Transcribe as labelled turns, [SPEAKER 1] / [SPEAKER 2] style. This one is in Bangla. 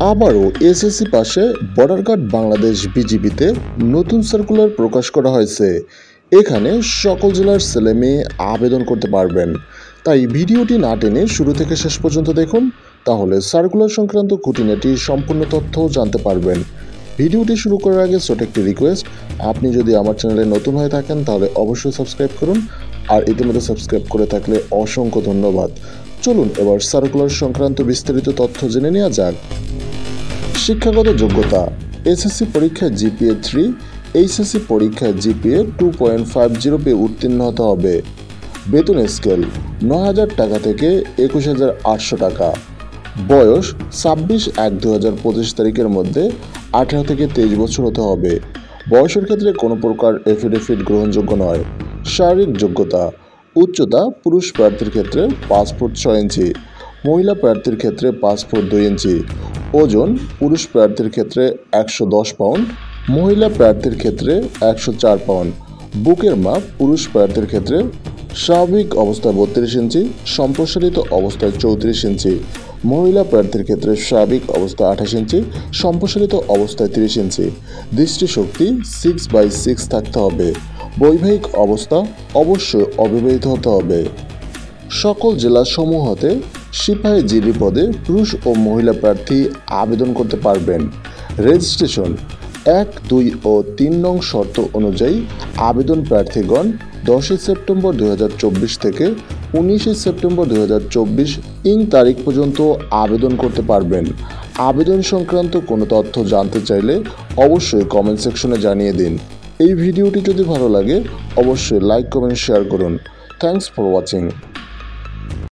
[SPEAKER 1] আবারও এসএসসি পাশে বর্ডার গার্ড বাংলাদেশ বিজিবিতে নতুন সার্কুলার প্রকাশ করা হয়েছে। এখানে সকল জেলার ছেলে মেয়ে আবেদন করতে পারবেন। তাই ভিডিওটি না টেনে শুরু থেকে শেষ পর্যন্ত দেখুন, তাহলে সার্কুলার সংক্রান্ত খুঁটিনাটি সম্পূর্ণ তথ্য জানতে পারবেন। ভিডিওটি শুরু করার আগে ছোট একটি রিকোয়েস্ট, আপনি যদি আমার চ্যানেলে নতুন হয়ে থাকেন তাহলে অবশ্যই সাবস্ক্রাইব করুন, আর ইতিমধ্যে সাবস্ক্রাইব করে থাকলে অসংখ্য ধন্যবাদ। চলুন এবার সার্কুলার সংক্রান্ত বিস্তারিত তথ্য জেনে নেওয়া যাক। শিক্ষাগত যোগ্যতা: এসএসসি পরীক্ষায় জিপিএ 3, এইচএসসি পরীক্ষায় জিপিএ 2.50 পেয়ে উত্তীর্ণ হতে হবে। বেতন স্কেল 9,000 টাকা থেকে 21,800 টাকা। বয়স 26/1/2025 তারিখের মধ্যে 18 থেকে 23 বছর হতে হবে। বয়সের ক্ষেত্রে কোনো প্রকার এফিডেভিট গ্রহণযোগ্য নয়। শারীরিক যোগ্যতা: উচ্চতা পুরুষ প্রার্থীর ক্ষেত্রে 5 ফুট 6 ইঞ্চি, মহিলা প্রার্থীর ক্ষেত্রে 5 ফুট 2 ইঞ্চি। ওজন পুরুষ প্রার্থীর ক্ষেত্রে 110 পাউন্ড, মহিলা প্রার্থীর ক্ষেত্রে 104 পাউন্ড। বুকের মাপ পুরুষ প্রার্থীর ক্ষেত্রে স্বাভাবিক অবস্থায় 32 ইঞ্চি, সম্প্রসারিত অবস্থায় 34 ইঞ্চি। মহিলা প্রার্থীর ক্ষেত্রে স্বাভাবিক অবস্থায় 28 ইঞ্চি, সম্প্রসারিত অবস্থায় 30 ইঞ্চি। দৃষ্টিশক্তি 6/6 থাকতে হবে। বৈবাহিক অবস্থা অবশ্যই অবিবাহিত হতে হবে। সকল জেলা সমূহতে সিপাহী জিডি পদে পুরুষ ও মহিলা প্রার্থী আবেদন করতে পারবেন। রেজিস্ট্রেশন 1, 2 ও 3 নং শর্ত অনুযায়ী আবেদন প্রার্থীগণ 10 সেপ্টেম্বর 2024 থেকে 19 সেপ্টেম্বর 2024 তারিখ পর্যন্ত আবেদন করতে পারবেন। আবেদন সংক্রান্ত কোনো তথ্য জানতে চাইলে অবশ্যই কমেন্ট সেকশনে জানিয়ে দিন। এই ভিডিওটি যদি ভালো লাগে অবশ্যই লাইক, কমেন্ট, শেয়ার করুন। Thanks for watching.